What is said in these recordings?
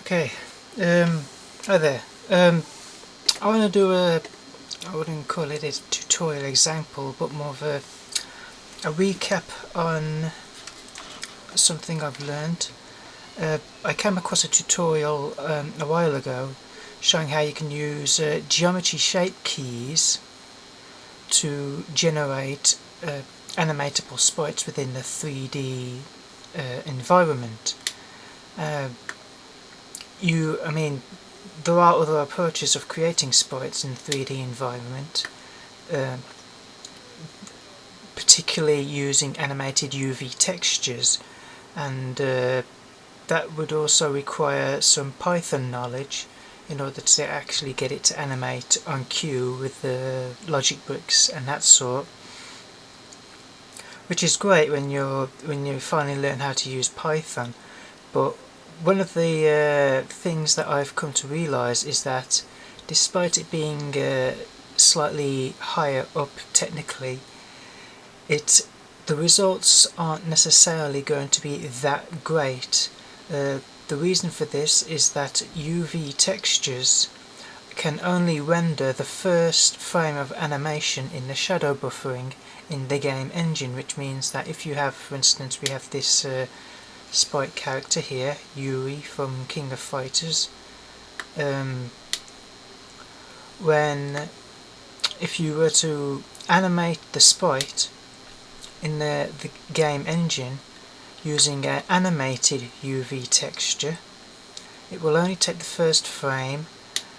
Okay, hi there. I want to do I wouldn't call it a tutorial example, but more of a recap on something I've learned. I came across a tutorial a while ago showing how you can use geometry shape keys to generate animatable sprites within the 3D environment. I mean, there are other approaches of creating sprites in 3D environment, uh, particularly using animated UV textures, and that would also require some Python knowledge in order to actually get it to animate on cue with the logic bricks and that sort, which is great when you finally learn how to use Python. But one of the things that I've come to realise is that despite it being slightly higher up technically, the results aren't necessarily going to be that great. The reason for this is that UV textures can only render the first frame of animation in the shadow buffering in the game engine, which means that if you have, for instance, we have this sprite character here, Yuri from King of Fighters. If you were to animate the sprite in the game engine using an animated UV texture, it will only take the first frame,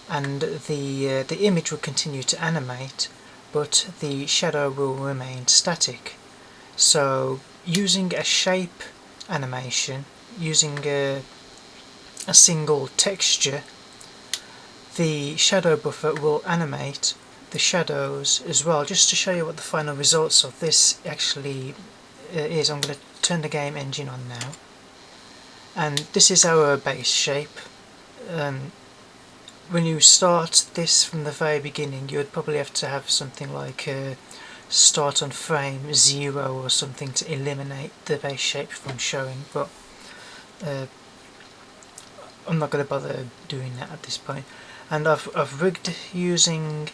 and the image will continue to animate, but the shadow will remain static. So using a shape animation, using a single texture, the shadow buffer will animate the shadows as well. Just to show you what the final results of this actually is, I'm going to turn the game engine on now, and this is our base shape. When you start this from the very beginning, you would probably have to have something like start on frame 0 or something to eliminate the base shape from showing, but I'm not going to bother doing that at this point. And I've rigged using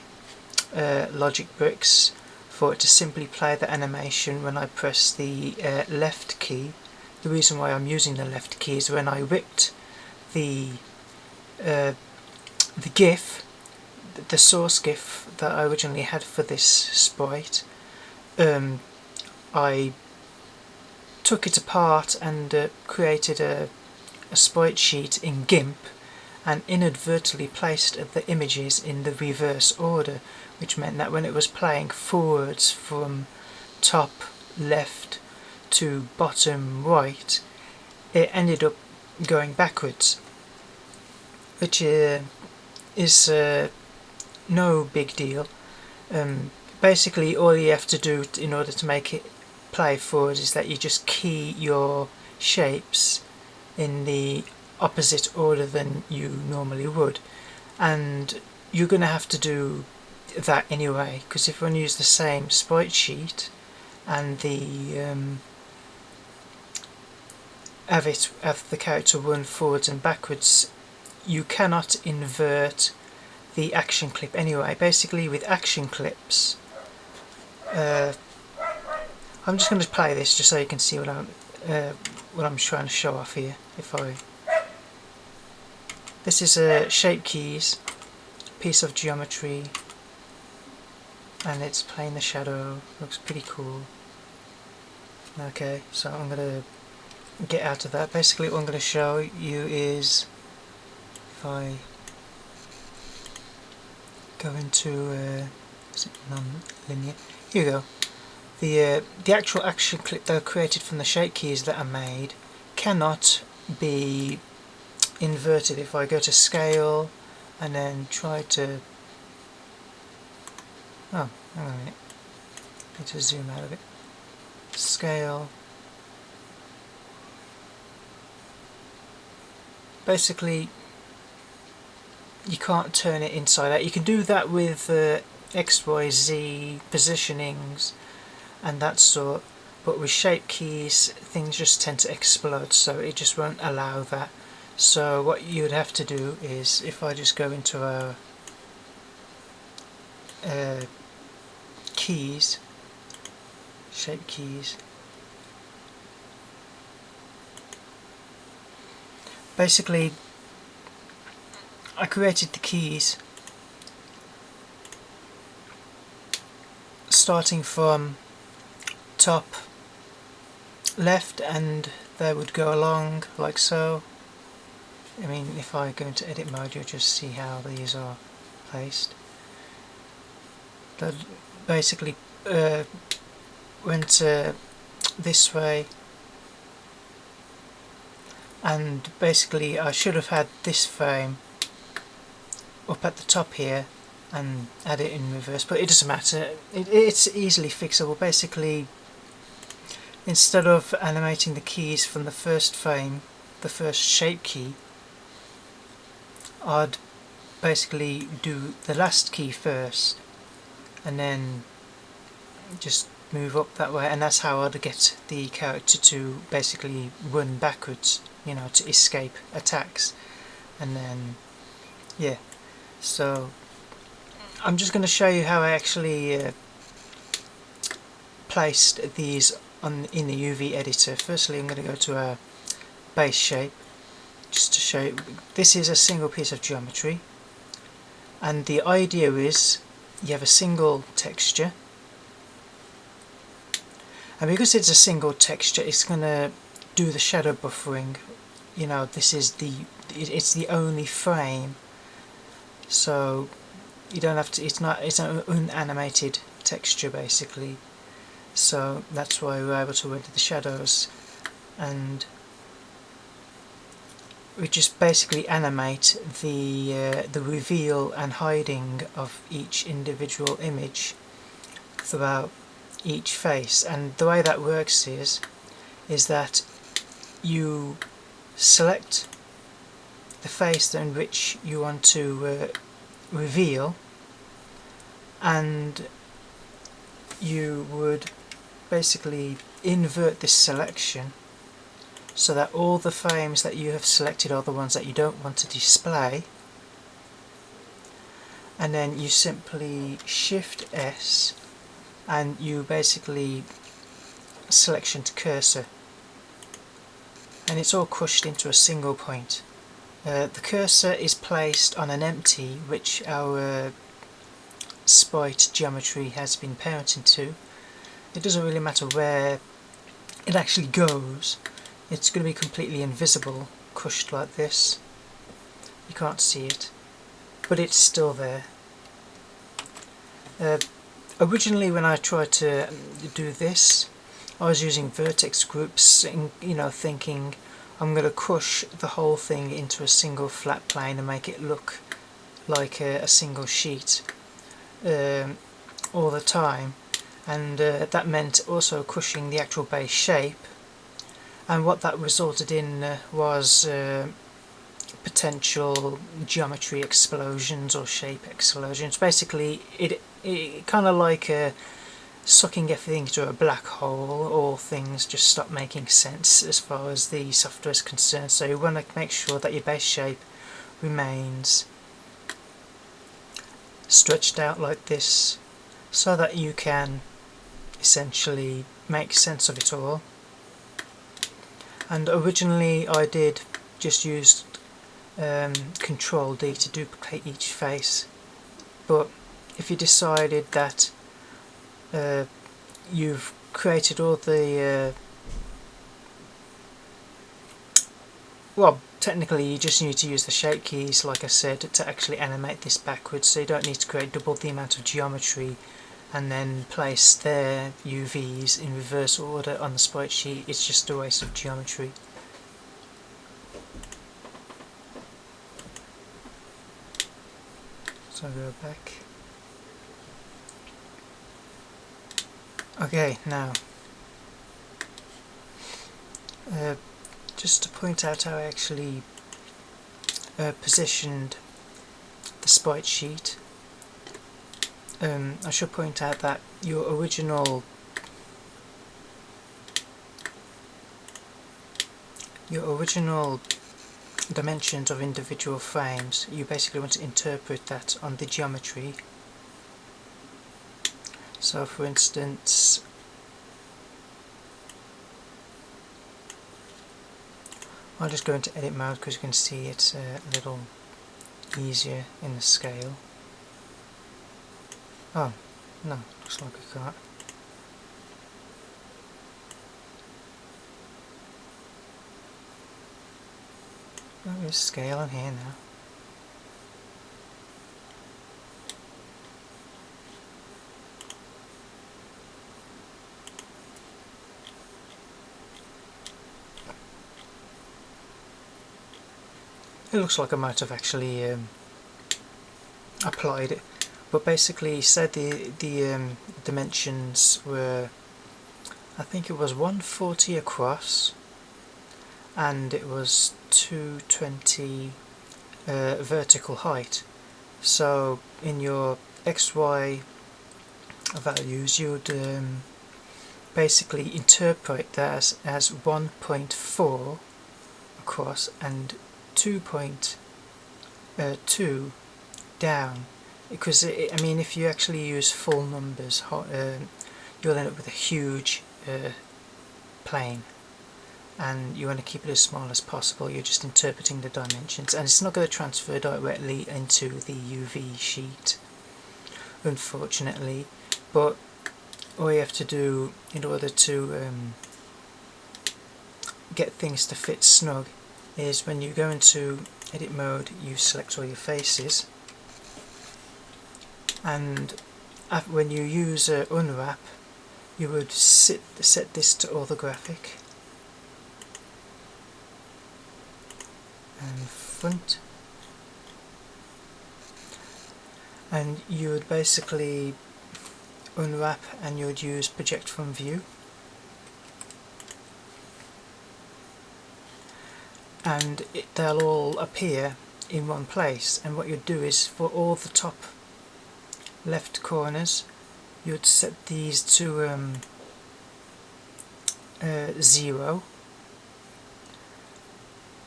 logic bricks for it to simply play the animation when I press the left key. The reason why I'm using the left key is when I ripped the GIF, the source GIF that I originally had for this sprite, I took it apart and created a sprite sheet in GIMP and inadvertently placed the images in the reverse order, which meant that when it was playing forwards from top left to bottom right, it ended up going backwards, which is no big deal. Basically all you have to do in order to make it play forward is that you just key your shapes in the opposite order than you normally would, and you're going to have to do that anyway, because if you want to use the same sprite sheet and have the character run forwards and backwards, you cannot invert the action clip anyway. Basically with action clips, I'm just going to play this just so you can see what I'm trying to show off here. This is a shape keys, piece of geometry, and it's playing the shadow. Looks pretty cool. Okay, so I'm going to get out of that. Basically what I'm going to show you is, if I go into is it non-linear? Here we go. The actual action clip that I created from the shape keys that I made cannot be inverted. If I go to scale and then try to, oh, hang on a minute, I need to zoom out of it. Scale. Basically you can't turn it inside out. You can do that with X, Y, Z positionings and that sort, but with shape keys things just tend to explode, so it just won't allow that. So what you would have to do is, if I just go into our keys, shape keys, basically I created the keys starting from top left, and they would go along like so. I mean, if I go into edit mode, you'll just see how these are placed. That basically went this way, and basically I should have had this frame up at the top here and add it in reverse, but it doesn't matter. It's easily fixable. Basically, instead of animating the keys from the first frame, the first shape key, I'd basically do the last key first and then just move up that way, and that's how I'd get the character to basically run backwards, you know, to escape attacks. And then yeah, so I'm just going to show you how I actually placed these in the UV editor. Firstly, I'm going to go to our base shape just to show you. This is a single piece of geometry, and the idea is you have a single texture, and because it's a single texture, it's going to do the shadow buffering. You know, this is it's the only frame, so you don't have to. It's an unanimated texture basically. So that's why we're able to render the shadows, and we just basically animate the reveal and hiding of each individual image throughout each face. And the way that works is that you select the face in which you want to reveal, and you would basically invert this selection so that all the frames that you have selected are the ones that you don't want to display, and then you simply Shift S and you basically selection to cursor, and it's all crushed into a single point. The cursor is placed on an empty which our sprite geometry has been parenting to. It doesn't really matter where it actually goes. It's going to be completely invisible, crushed like this. You can't see it, but it's still there. Originally, when I tried to do this, I was using vertex groups, you know, thinking I'm going to crush the whole thing into a single flat plane and make it look like a single sheet all the time, and that meant also crushing the actual base shape. And what that resulted in was potential geometry explosions or shape explosions. Basically, it kind of like sucking everything into a black hole, or things just stop making sense as far as the software is concerned. So you want to make sure that your base shape remains stretched out like this, so that you can essentially make sense of it all. And originally I did just use Control D to duplicate each face, but if you decided that you've created all the well, technically you just need to use the shape keys, like I said, to actually animate this backwards, so you don't need to create double the amount of geometry and then place their UVs in reverse order on the sprite sheet. It's just a waste of geometry. So I'll go back. Okay, now just to point out how I actually positioned the sprite sheet, I should point out that your original dimensions of individual frames, you basically want to interpret that on the geometry. So for instance, I'll just go into edit mode because you can see it's a little easier in the scale. Oh, no, looks like I can't. Oh, there's scale on here now. It looks like I might have actually applied it, but basically said the dimensions were, I think it was 140 across, and it was 220 vertical height. So in your XY values, you would basically interpret that as 1.4 across and 2.2 down, because I mean, if you actually use full numbers, you'll end up with a huge plane, and you want to keep it as small as possible. You're just interpreting the dimensions, and it's not going to transfer directly into the UV sheet, unfortunately. But all you have to do in order to get things to fit snug is when you go into edit mode, you select all your faces, and when you use unwrap, you would set this to orthographic and front, and you would basically unwrap and you would use project from view, and they'll all appear in one place. And what you'd do is, for all the top left corners, you'd set these to 0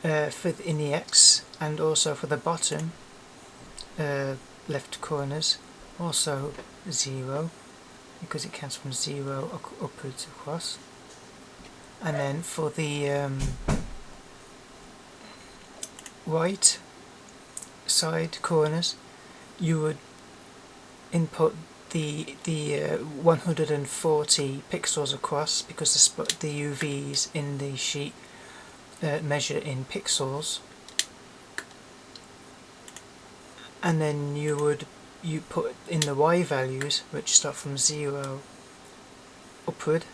in the X, and also for the bottom left corners also 0, because it counts from 0 upwards across. And then for the right side corners, you would input the 140 pixels across, because the UVs in the sheet measure in pixels. And then you put in the Y values, which start from 0 upward.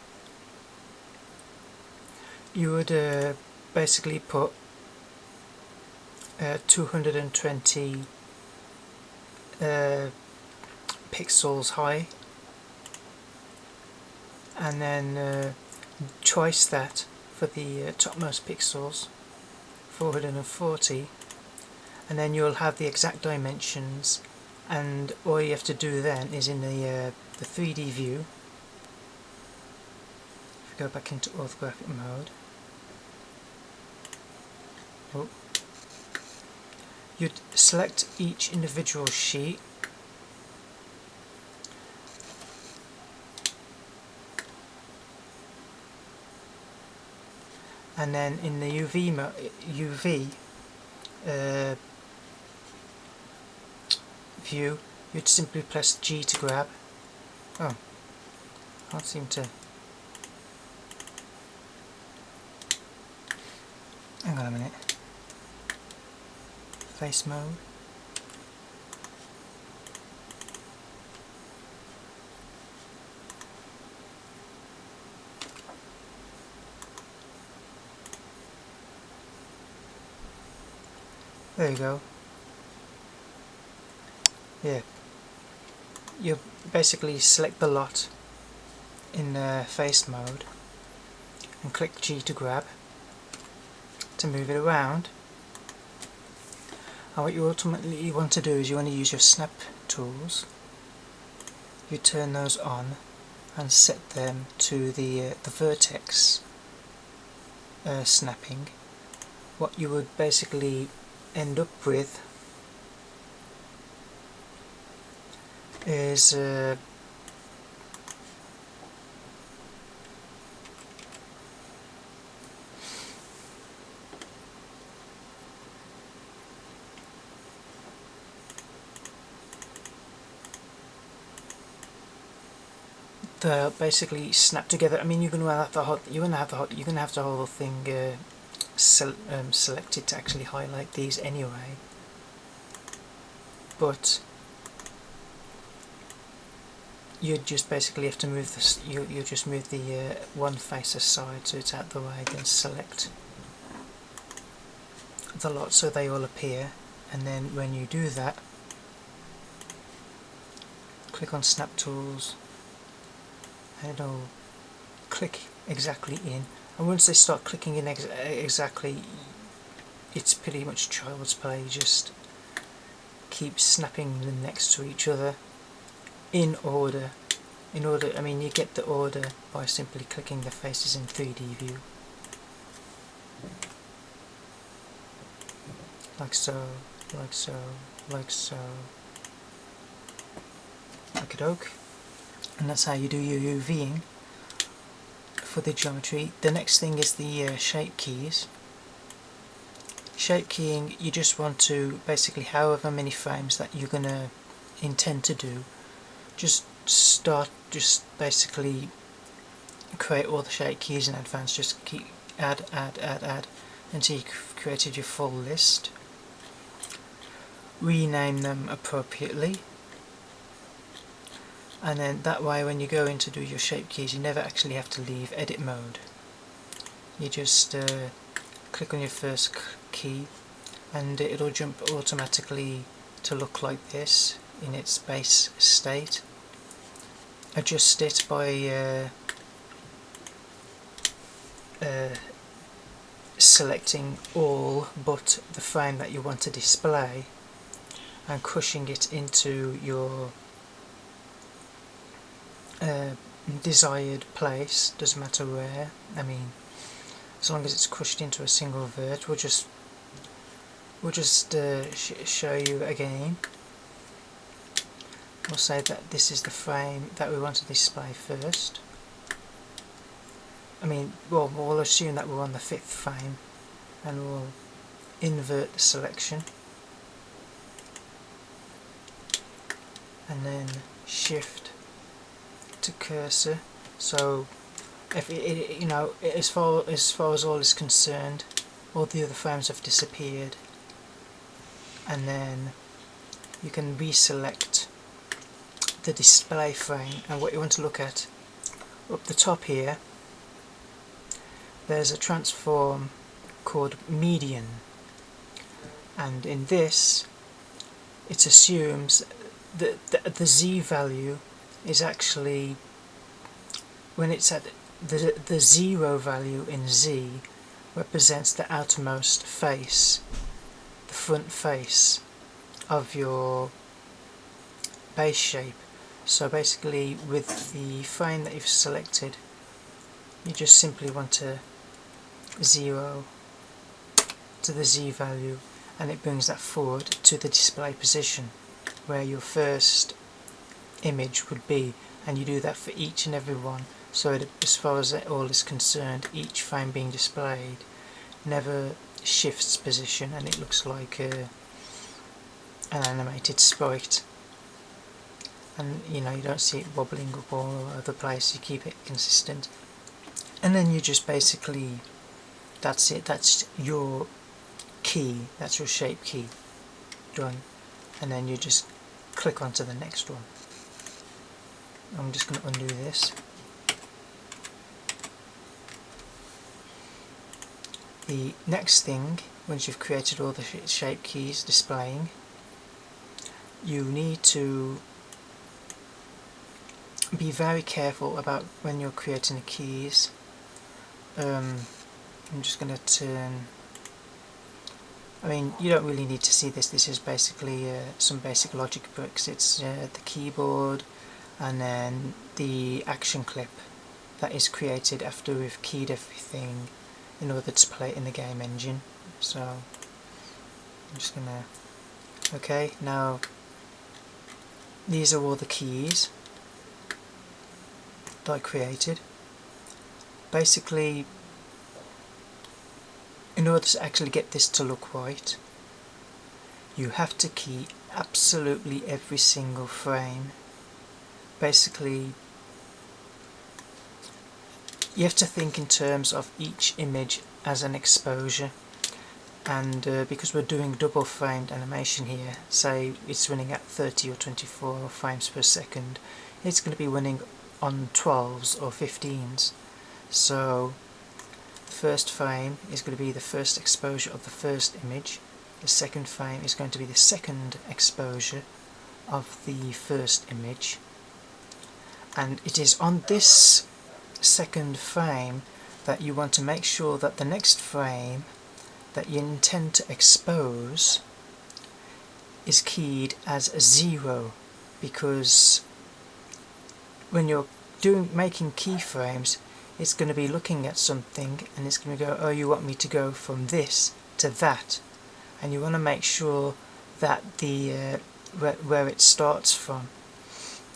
You would basically put 220 pixels high, and then twice that for the topmost pixels, 440, and then you'll have the exact dimensions. And all you have to do then is, in the 3D view, if we go back into orthographic mode, you'd select each individual sheet, and then in the UV view, you'd simply press G to grab. Oh, can't seem to. Hang on a minute. Face mode. There you go. Yeah. You basically select the lot in face mode and click G to grab to move it around. And what you ultimately want to do is you want to use your snap tools. You turn those on and set them to the vertex snapping, what you would basically end up with is they'll basically snap together. I mean, you're gonna have the whole thing selected to actually highlight these anyway, but you just basically have to move this. You just move the one face aside so it's out the way, then select the lot so they all appear, and then when you do that, click on Snap Tools and it'll click exactly in, and once they start clicking in exactly, it's pretty much child's play. Just keep snapping them next to each other in order. I mean, you get the order by simply clicking the faces in 3D view, like so, like so, like so, like a dog. And that's how you do your UVing for the geometry. The next thing is the shape keys. Shape keying, you just want to basically, however many frames that you're gonna intend to do, just basically create all the shape keys in advance. Just keep add until you've created your full list. Rename them appropriately, and then that way when you go in to do your shape keys, you never actually have to leave edit mode. You just click on your first key and it'll jump automatically to look like this in its base state. Adjust it by selecting all but the frame that you want to display and crushing it into your desired place. Doesn't matter where. I mean, as long as it's crushed into a single vert. We'll just show you again. We'll say that this is the frame that we want to display first. I mean, well, we'll assume that we're on the 5th frame, and we'll invert the selection, and then shift to cursor. So if it, as far as all is concerned, all the other frames have disappeared, and then you can reselect the display frame. And what you want to look at up the top here, there's a transform called median, and in this it assumes that the Z value is actually, when it's at the 0 value in Z, represents the outermost face, the front face of your base shape. So basically, with the frame that you've selected, you just simply want to 0 to the Z value, and it brings that forward to the display position where your first image would be, and you do that for each and every one, so that as far as all is concerned, each frame being displayed never shifts position and it looks like an animated sprite, and you don't see it wobbling up all over the place. You keep it consistent, and then you just basically, that's it, that's your key, that's your shape key done, and then you just click onto the next one. I'm just going to undo this. The next thing, once you've created all the shape keys displaying, you need to be very careful about when you're creating the keys. I'm just going to turn, I mean, you don't really need to see this. This is basically some basic logic bricks. It's the keyboard, and then the action clip that is created after we've keyed everything in order to play it in the game engine. So I'm just gonna, okay, now these are all the keys that I created. Basically, in order to actually get this to look right, you have to key absolutely every single frame. Basically, you have to think in terms of each image as an exposure, and because we're doing double framed animation here, say it's running at 30 or 24 frames per second, it's going to be running on 12s or 15s. So the first frame is going to be the first exposure of the first image, the second frame is going to be the second exposure of the first image, and it is on this second frame that you want to make sure that the next frame that you intend to expose is keyed as a 0, because when you're making keyframes, it's going to be looking at something and it's going to go, oh, you want me to go from this to that, and you want to make sure that the where it starts from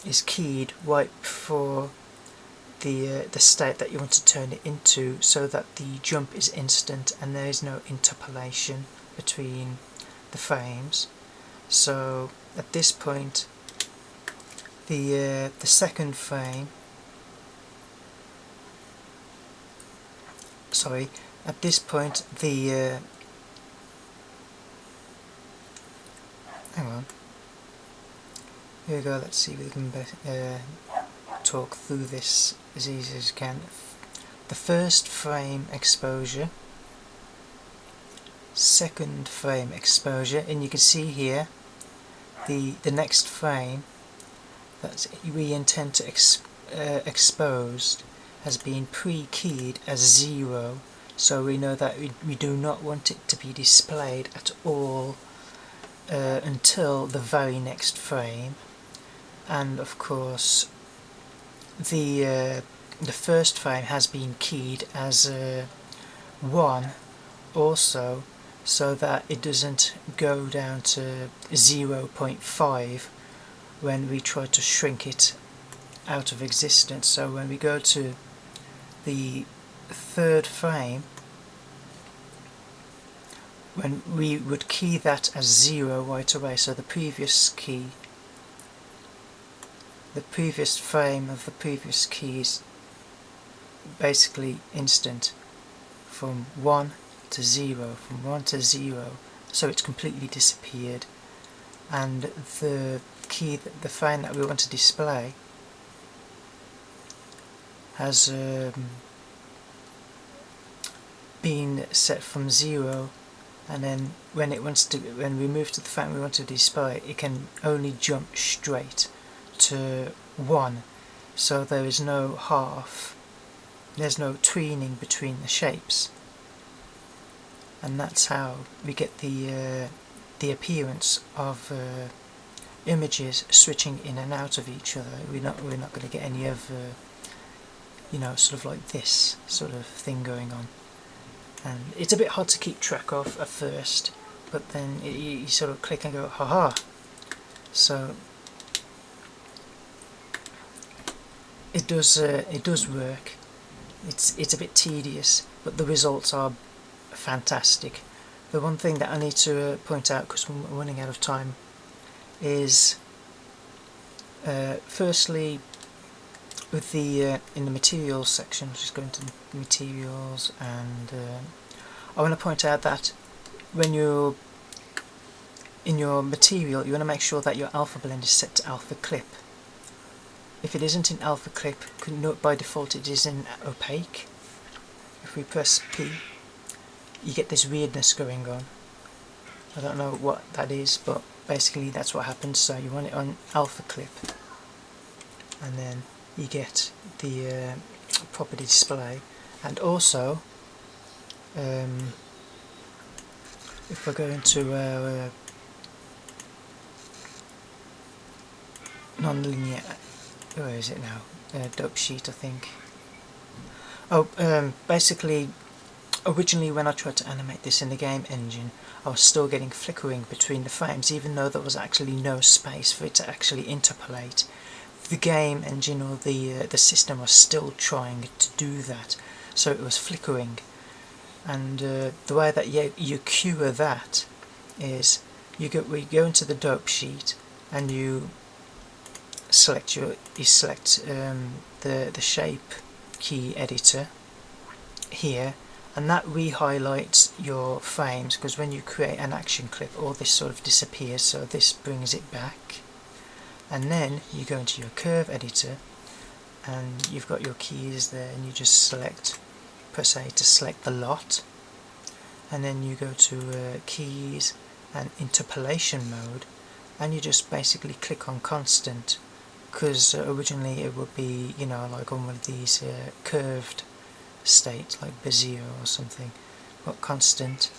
is keyed right before the state that you want to turn it into, so that the jump is instant and there is no interpolation between the frames. So at this point, the second frame, sorry, at this point the hang on, here we go, let's see if we can talk through this as easy as we can. The first frame exposure, second frame exposure, and you can see here the next frame that we intend to expose has been pre-keyed as 0, so we know that we do not want it to be displayed at all until the very next frame. And of course the first frame has been keyed as 1 also, so that it doesn't go down to 0.5 when we try to shrink it out of existence. So when we go to the third frame, when we would key that as 0 right away, so the previous key, the previous frame of the previous key is basically instant, from 1 to 0, from 1 to 0, so it's completely disappeared. And the key, the frame that we want to display, has been set from 0, and then when we move to the frame we want to display, it can only jump straight to 1, so there is no half, there's no tweening between the shapes, and that's how we get the appearance of images switching in and out of each other. We're not going to get any of you know, sort of like this sort of thing going on, and it's a bit hard to keep track of at first, but then you sort of click and go, haha. So it does work. It's a bit tedious, but the results are fantastic. The one thing that I need to point out, because we're running out of time, is firstly with the in the materials section, just going to materials, and I want to point out that when you're in your material, you want to make sure that your alpha blend is set to alpha clip. If it isn't in alpha clip, by default it is in opaque. If we press P, you get this weirdness going on. I don't know what that is, but basically that's what happens. So you want it on alpha clip, and then you get the property display. And also if we're going to our non-linear, where is it now? Dope sheet, I think. Oh, basically originally when I tried to animate this in the game engine, I was still getting flickering between the frames, even though there was actually no space for it to actually interpolate. The game engine or the system was still trying to do that, so it was flickering. And the way that you cure that is we go into the dope sheet and you select the shape key editor here, and that re-highlights your frames, because when you create an action clip all this sort of disappears, so this brings it back. And then you go into your curve editor and you've got your keys there, and you just press A to select the lot, and then you go to keys and interpolation mode, and you just basically click on constant, because originally it would be, you know, like on one of these curved states like Bezier or something, but constant,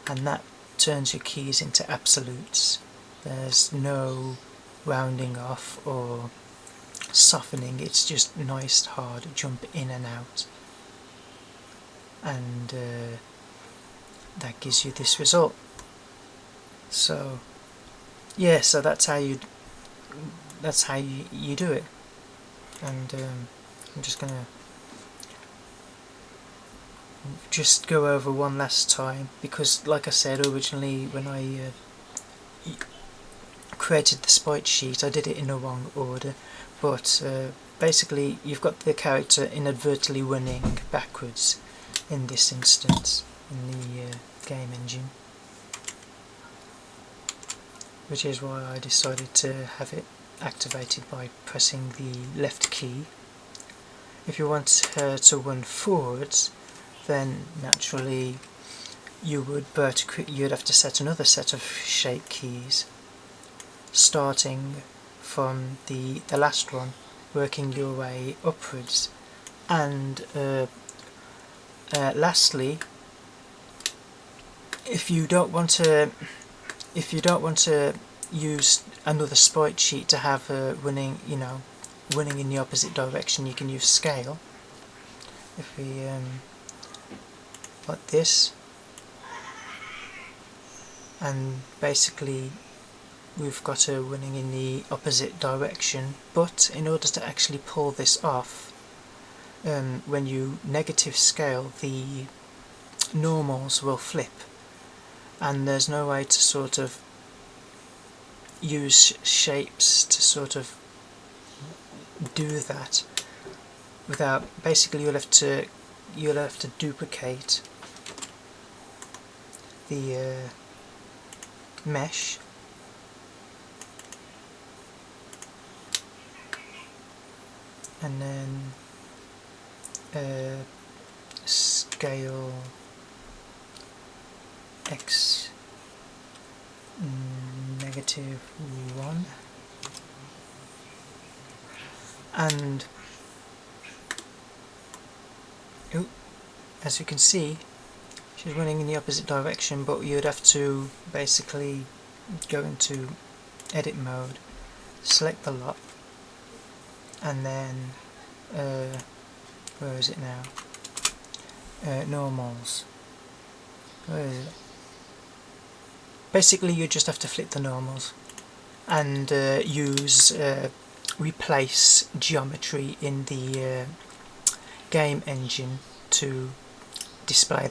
and that turns your keys into absolutes. There's no rounding off or softening, it's just nice hard jump in and out, and that gives you this result. So yeah, so that's how you do it. And I'm just gonna go over one last time, because like I said originally, when I created the sprite sheet I did it in the wrong order, but basically you've got the character inadvertently running backwards in this instance in the game engine, which is why I decided to have it activated by pressing the left key. If you want her to run forwards, then naturally you would, but you'd have to set another set of shape keys, starting from the last one, working your way upwards. And lastly, if you don't want to use another sprite sheet to have running in the opposite direction, you can use scale. If we like this, and basically we've got her running in the opposite direction, but in order to actually pull this off, when you negative scale, the normals will flip, and there's no way to sort of use shapes to sort of do that without, basically you'll have to duplicate the mesh, and then scale x -1, and as you can see she's running in the opposite direction, but you'd have to basically go into edit mode, select the lot, and then where is it now? Normals. Where is it? Basically you just have to flip the normals and use replace geometry in the game engine to display